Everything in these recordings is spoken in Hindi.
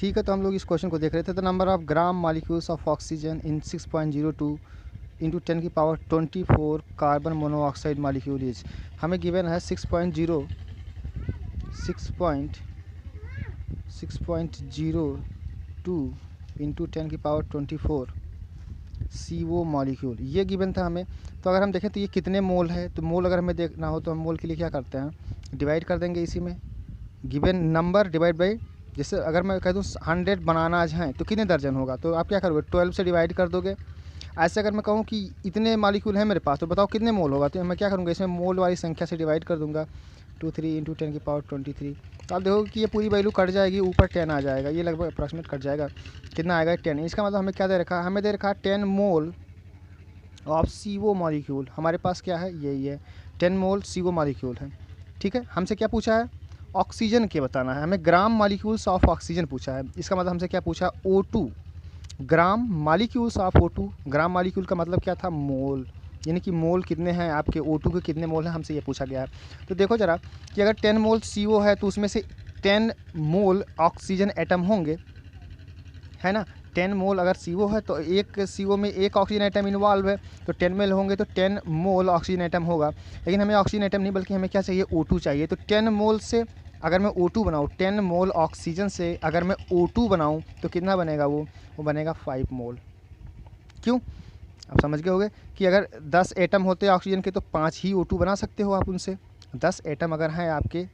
ठीक है, तो हम लोग इस क्वेश्चन को देख रहे थे। तो number of gram molecules of oxygen in 6.02 into 10 की power 24 carbon monoxide molecule is, हमें गिवन है 6.02 इंटू 10 की पावर 24 CO मॉलिक्यूल, ये गिवन था हमें। तो अगर हम देखें तो ये कितने मोल है, तो मोल अगर हमें देखना हो तो हम मोल के लिए क्या करते हैं, डिवाइड कर देंगे इसी में, गिवन नंबर डिवाइड बाई, जैसे अगर मैं कह दूँ 100 बनानाज हैं तो कितने दर्जन होगा, तो आप क्या करोगे 12 से डिवाइड कर दोगे। ऐसे अगर मैं कहूँ कि इतने मॉलिक्यूल हैं मेरे पास तो बताओ कितने मोल होगा, तो मैं क्या करूँगा इसमें मोल वाली संख्या से डिवाइड कर दूँगा 23 इंटू 10 की पावर 23। तो आप देखोगे कि ये पूरी वैल्यू कट जाएगी, ऊपर 10 आ जाएगा, ये लगभग अप्रॉक्सीमेट कट जाएगा, कितना आएगा 10। इसका मतलब हमें क्या दे रखा है, हमें दे रखा है 10 मोल ऑफ CO मॉलिक्यूल। हमारे पास क्या है, यही है 10 मोल CO मॉलिक्यूल है। ठीक है, हमसे क्या पूछा है, ऑक्सीजन के बताना है, हमें ग्राम मॉलिक्यूल्स ऑफ ऑक्सीजन पूछा है। इसका मतलब हमसे क्या पूछा, O2 gram molecules of O2। Gram molecule का मतलब क्या था, मोल, यानी कि मोल कितने हैं आपके O2 के, कितने मोल हैं, हमसे ये पूछा गया है। तो देखो जरा कि अगर 10 मोल CO है तो उसमें से 10 मोल ऑक्सीजन एटम होंगे, है ना। 10 मोल अगर CO है तो एक CO में एक ऑक्सीजन एटम इन्वॉल्व है, तो 10 मोल होंगे तो 10 मोल ऑक्सीजन एटम होगा। लेकिन हमें ऑक्सीजन एटम नहीं बल्कि हमें क्या चाहिए, O2 चाहिए। तो 10 मोल से अगर मैं O2 बनाऊँ, 10 मोल ऑक्सीजन से अगर मैं O2 बनाऊँ तो कितना बनेगा, वो बनेगा 5 मोल। क्यों, आप समझ गए होंगे कि अगर 10 एटम होते हैं ऑक्सीजन के तो 5 ही O2 बना सकते हो आप उनसे। 10 एटम अगर हैं आपके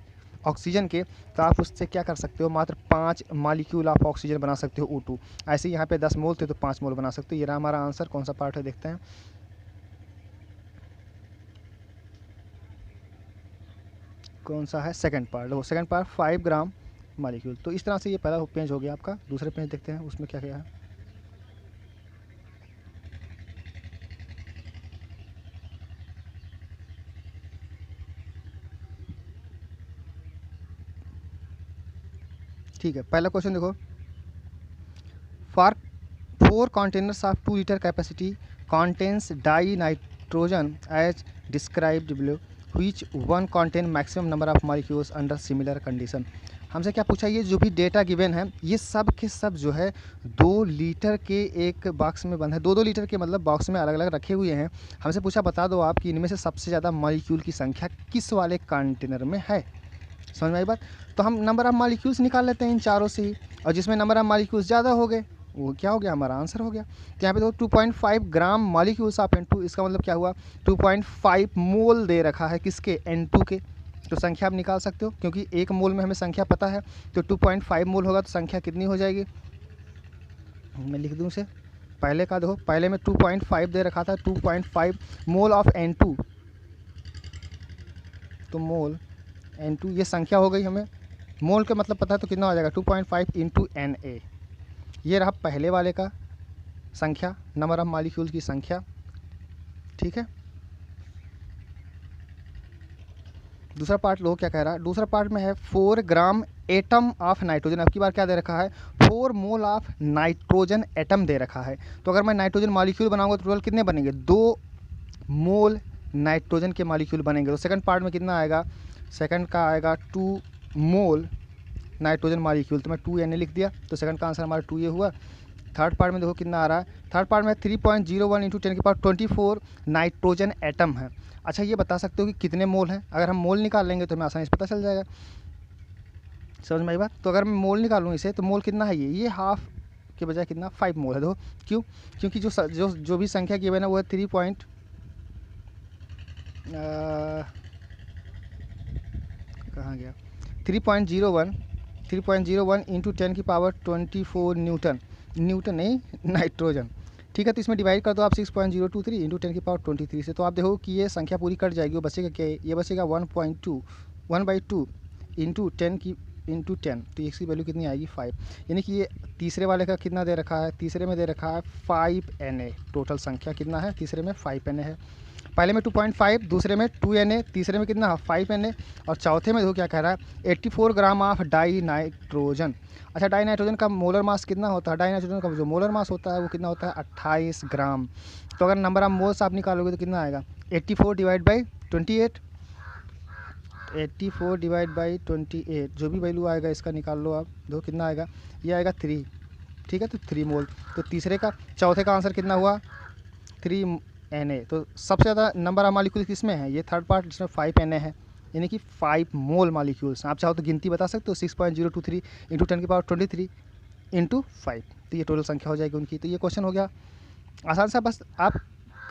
ऑक्सीजन के तो आप उससे क्या कर सकते हो, मात्र 5 मॉलिक्यूल आप ऑक्सीजन बना सकते हो O2। ऐसे यहाँ पे 10 मोल थे तो 5 मोल बना सकते हो। ये रहा हमारा आंसर। कौन सा पार्ट है देखते हैं, कौन सा है, सेकंड पार्ट। वो सेकंड पार्ट 5 ग्राम मॉलिक्यूल। तो इस तरह से ये पहला पेज हो गया आपका। दूसरे पेज देखते हैं उसमें क्या क्या है। ठीक है, पहला क्वेश्चन देखो, for 4 containers of 2 litre capacity contains di-nitrogen as described below, which one contain maximum number of molecules under similar condition। हमसे क्या पूछा, ये जो भी डेटा गिवन है ये सब के सब जो है 2 लीटर के एक बॉक्स में बंद है। 2-2 लीटर के मतलब बॉक्स में अलग अलग रखे हुए हैं। हमसे पूछा बता दो आप कि इनमें से सबसे ज़्यादा मॉलिक्यूल की संख्या किस वाले कंटेनर में है। समझ में आई बात। तो हम नंबर ऑफ मॉलिक्यूल्स निकाल लेते हैं इन चारों से ही, और जिसमें नंबर ऑफ मॉलिक्यूल्स ज़्यादा हो गए वो क्या हो गया, हमारा आंसर हो गया। तो यहाँ पे देखो 2.5 ग्राम मॉलिक्यूल्स ऑफ N2, इसका मतलब क्या हुआ, 2.5 मोल दे रखा है किसके, N2 के। तो संख्या आप निकाल सकते हो क्योंकि एक मोल में हमें संख्या पता है, तो 2.5 मोल होगा तो संख्या कितनी हो जाएगी, मैं लिख दूँ उसे। पहले का देखो, पहले में 2.5 दे रखा था, 2.5 मोल ऑफ N2, तो मोल N2 ये संख्या हो गई। हमें मोल का मतलब पता है तो कितना हो जाएगा, 2.5 इंटू Na। ये रहा पहले वाले का संख्या, नंबर ऑफ मॉलिक्यूल्स की संख्या। ठीक है, दूसरा पार्ट लो क्या कह रहा है। दूसरा पार्ट में है 4 ग्राम एटम ऑफ नाइट्रोजन। अब की बार क्या दे रखा है, 4 मोल ऑफ नाइट्रोजन एटम दे रखा है। तो अगर मैं नाइट्रोजन मॉलिक्यूल बनाऊंगा तो टोटल कितने बनेंगे, 2 मोल नाइट्रोजन के मॉलिक्यूल बनेंगे। तो सेकंड पार्ट में कितना आएगा, सेकंड का आएगा 2 मोल नाइट्रोजन मॉलिक्यूल, तो मैं 2Na लिख दिया, तो सेकंड का आंसर हमारा 2 ये हुआ। थर्ड पार्ट में देखो कितना आ रहा है, थर्ड पार्ट में 3.01 इंटू 10 की पावर 24 नाइट्रोजन एटम है। अच्छा ये बता सकते हो कि कितने मोल हैं, अगर हम मोल निकाल लेंगे तो हमें आसानी से पता चल जाएगा। समझ में आई बात। तो अगर मैं मोल निकालूँ इसे तो मोल कितना है, ये हाफ के बजाय कितना 5 मोल है। देखो क्यों, क्योंकि जो भी संख्या की है ना वो है 3 पॉइंट कहाँ गया 3.01 इंटू 10 की पावर 24 न्यूटन नहीं नाइट्रोजन। ठीक है, तो इसमें डिवाइड कर दो आप 6.023 इंटू 10 की पावर 23 से, तो आप देखो कि ये संख्या पूरी कट जाएगी। वो बचेगा क्या, ये बचेगा 1/2 इंटू 10, तो इसकी वैल्यू कितनी आएगी 5। यानी कि ये तीसरे वाले का कितना दे रखा है, तीसरे में दे रखा है 5Na। टोटल संख्या कितना है, तीसरे में 5Na है। पहले में 2.5, दूसरे में 2Na, तीसरे में कितना 5Na, और चौथे में देखो क्या कह रहा है 84 ग्राम ऑफ डाई नाइट्रोजन। अच्छा डाई नाइट्रोजन का मोलर मास कितना होता है, डाई नाइट्रोजन का जो मोलर मास होता है वो कितना होता है 28 ग्राम। तो अगर नंबर ऑफ मोल्स आप निकालोगे तो कितना आएगा 84 डिवाइड बाई 28, 84 डिवाइड बाई 28, जो भी वैल्यू आएगा इसका निकाल लो आप, दो कितना आएगा, ये आएगा 3, ठीक है, तो 3 मोल। तो चौथे का आंसर कितना हुआ, 3 Na। तो सबसे ज़्यादा नंबर ऑफ मॉलिक्यूल किसमें है, ये थर्ड पार्ट जिसमें 5 Na है, यानी कि 5 मोल मॉलिक्यूल्स। आप चाहो तो गिनती बता सकते हो, 6.023 इंटू 10⁻23 इंटू 5, तो ये टोटल संख्या हो जाएगी उनकी। तो ये क्वेश्चन हो गया आसान सा, बस आप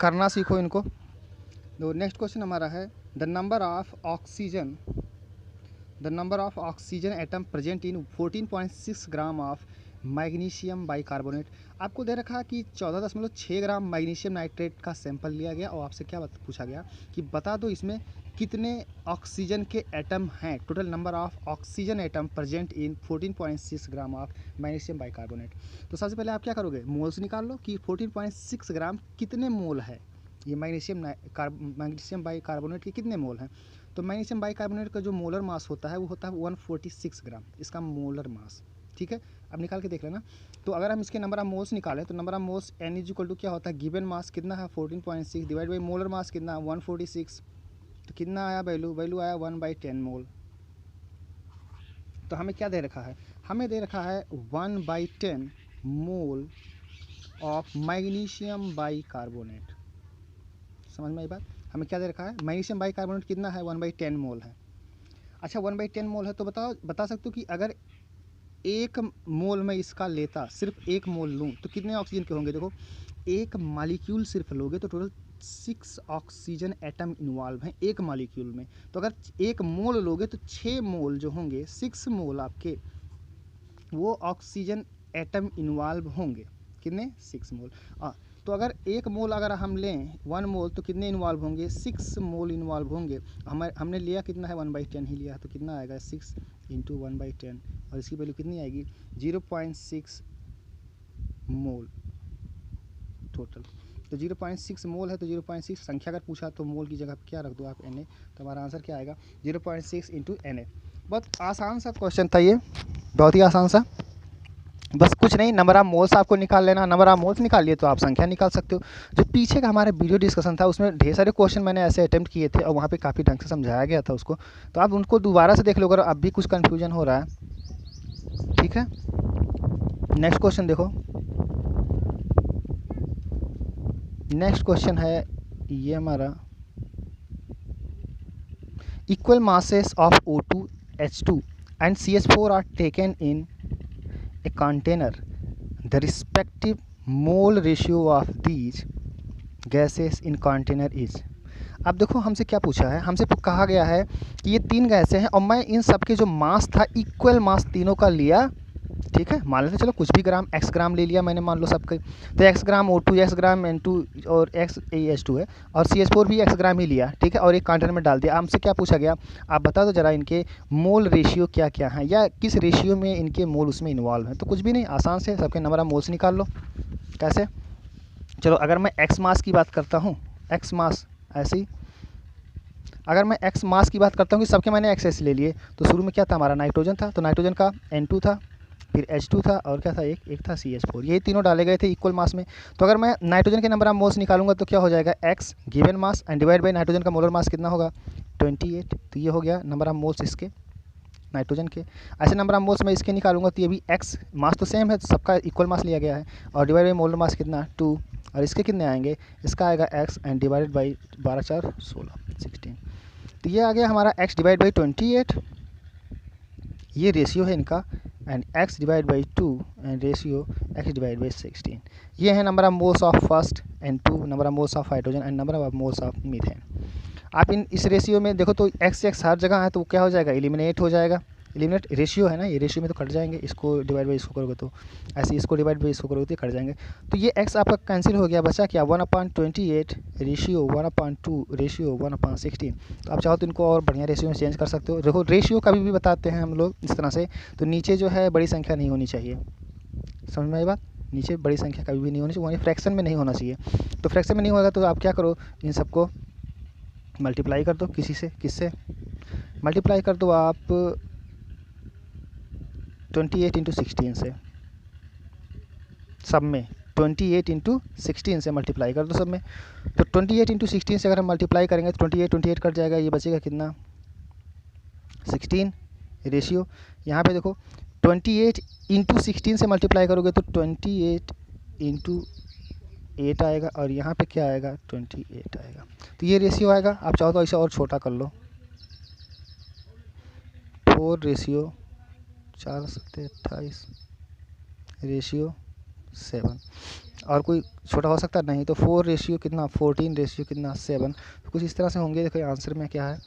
करना सीखो इनको। तो नेक्स्ट क्वेश्चन हमारा है the number of oxygen atom present in 14.6 gram of magnesium bicarbonate. आपको दे रखा कि 14.6 ग्राम मैग्नीशियम नाइट्रेट का सैंपल लिया गया और आपसे क्या पूछा गया कि बता दो इसमें कितने ऑक्सीजन के एटम हैं, total number of oxygen atom present in 14.6 gram of magnesium bicarbonate. तो सबसे पहले आप क्या करोगे, मोल्स निकाल लो कि 14.6 ग्राम कितने मोल है, ये मैग्नीशियम बाइकार्बोनेट के कितने मोल हैं। तो मैग्नीशियम बाइकार्बोनेट का जो मोलर मास होता है वो होता है 146 ग्राम, इसका मोलर मास, ठीक है। अब निकाल के देख लेना। तो अगर हम इसके नंबर ऑफ मोल्स निकालें तो number of moles N equal to क्या होता है, गिवन मास कितना है 14.6 डिवाइड बाई मोलर मास कितना है 146, तो कितना आया वैल्यू आया 1/10 मोल। तो हमें क्या दे रखा है, हमें दे रखा है 1/10 मोल ऑफ मैग्नीशियम बाइकार्बोनेट। समझ में आई बात, हमें क्या दे रखा है, मैग्नीशियम बाइकार्बोनेट कितना है 1/10 मोल है। अच्छा 1/10 मोल है, तो बता सकते हो कि अगर 1 मोल में इसका लेता, सिर्फ 1 मोल लूँ तो कितने ऑक्सीजन के होंगे। देखो 1 मॉलिक्यूल सिर्फ लोगे तो टोटल 6 ऑक्सीजन एटम इन्वॉल्व हैं 1 मॉलिक्यूल में। तो अगर 1 मोल लोगे तो 6 मोल जो होंगे, 6 मोल आपके वो ऑक्सीजन एटम इन्वॉल्व होंगे, कितने 6 मोल। तो अगर 1 मोल अगर हम लें 1 मोल तो कितने इन्वॉल्व होंगे, 6 मोल इन्वॉल्व होंगे। हमने लिया कितना है 1/10 ही लिया, तो कितना आएगा 6 इंटू 1/10 और इसकी वैल्यू कितनी आएगी 0.6 मोल टोटल। तो 0.6 मोल है, तो 0.6 संख्या अगर पूछा तो मोल की जगह क्या रख दो आप Na, तो हमारा आंसर क्या आएगा 0.6 इंटू Na। बहुत आसान सा क्वेश्चन था ये, बहुत ही आसान सा, बस कुछ नहीं, नंबर ऑफ मोल्स आपको निकाल लेना। नंबर ऑफ मोल्स निकाल लिए तो आप संख्या निकाल सकते हो। जो पीछे का हमारा वीडियो डिस्कशन था उसमें ढेर सारे क्वेश्चन मैंने ऐसे अटेम्प्ट किए थे और वहाँ पे काफ़ी ढंग से समझाया गया था उसको, तो आप उनको दोबारा से देख लो अगर अब भी कुछ कन्फ्यूजन हो रहा है, ठीक है। नेक्स्ट क्वेश्चन देखो, नेक्स्ट क्वेश्चन है ये हमारा, equal masses of O2, H2 and CH4 are taken in a container, the respective mole ratio of these gases in container is। अब देखो हमसे क्या पूछा है, हमसे कहा गया है कि ये 3 गैसें हैं और मैं इन सब के जो मास था इक्वल मास तीनों का लिया, ठीक है। मान लेते चलो कुछ भी ग्राम x ग्राम ले लिया मैंने, मान लो सबके, तो x ग्राम O2, x ग्राम N2 और x H2 है और CH4 भी x ग्राम ही लिया, ठीक है, और एक कंटेनर में डाल दिया। हमसे क्या पूछा गया, आप बता दो जरा इनके मोल रेशियो क्या क्या हैं या किस रेशियो में इनके मोल उसमें इन्वॉल्व हैं। तो कुछ भी नहीं, आसान से सबके नंबर ऑफ मोल्स निकाल लो। कैसे, चलो अगर मैं x मास की बात करता हूँ, x मास ऐसे ही, अगर मैं x मास की बात करता हूँ कि सबके मैंने एक्सेस ले लिए, तो शुरू में क्या था हमारा नाइट्रोजन था, तो नाइट्रोजन का N2 था, फिर H2 था और क्या था एक था CH4, ये तीनों डाले गए थे इक्वल मास में। तो अगर मैं नाइट्रोजन के नंबर ऑफ मोल्स निकालूंगा तो क्या हो जाएगा x given mass and divide by nitrogen का मोलर मास कितना होगा 28, तो ये हो गया नंबर ऑफ मोल्स इसके नाइट्रोजन के। ऐसे नंबर ऑफ मोल्स मैं इसके निकालूंगा तो ये भी x मास तो सेम है, तो सबका इक्वल मास लिया गया है और डिवाइड बाई मोलर मास कितना 2, और इसके कितने आएंगे, इसका आएगा x एंड डिवाइडेड बाई 12 4 16, तो ये आ गया हमारा x डिवाइड बाई 28, ये रेशियो है इनका, and x divide by 2 and ratio x divide by 16। ये है number of moles of first and 2 number of moles of hydrogen and number of moles of methane. आप इस रेशियो में देखो तो x हर जगह है, तो क्या हो जाएगा एलिमिनेट हो जाएगा, एलिमिनेट रेशियो है ना, ये रेशियो में तो कट जाएंगे, इसको डिवाइड बाई इसको करोगे तो ऐसे, इसको डिवाइड बाई इसको करोगे तो कट जाएंगे। तो ये x आपका कैंसिल हो गया, बचा क्या 1/28 रेशियो 1/2 रेशियो 1/16। तो आप चाहो तो इनको और बढ़िया रेशियो में चेंज कर सकते हो। देखो रेशियो कभी भी बताते हैं हम लोग इस तरह से, तो नीचे जो है बड़ी संख्या नहीं होनी चाहिए, समझ में आई बात, नीचे बड़ी संख्या कभी भी नहीं होनी चाहिए, वहीं फ्रैक्शन में नहीं होना चाहिए। तो फ्रैक्शन में नहीं होगा तो आप क्या करो, इन सबको मल्टीप्लाई कर दो, किससे मल्टीप्लाई कर दो आप 28 इंटू 16 से, सब में 28 इंटू 16 से मल्टीप्लाई कर दो सब में। तो 28 इंटू 16 से अगर हम मल्टीप्लाई करेंगे तो 28 कट जाएगा, ये बचेगा कितना 16 रेशियो, यहाँ पे देखो 28 इंटू 16 से मल्टीप्लाई करोगे तो 28 इंटू 8 आएगा, और यहाँ पे क्या आएगा 28 आएगा। तो ये रेशियो आएगा। आप चाहो तो ऐसे और छोटा कर लो, 4 रेशियो 4 7 28 रेशियो 7। और कोई छोटा हो सकता नहीं, तो 4 रेशियो कितना 14 रेशियो कितना 7। तो कुछ इस तरह से होंगे। देखो आंसर में क्या है,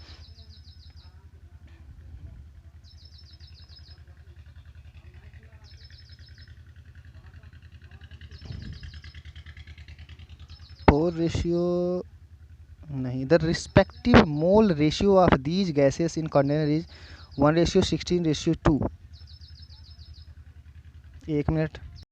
फोर रेशियो नहीं, the respective mole ratio of these gases in container is 1:16:2। 1 minute,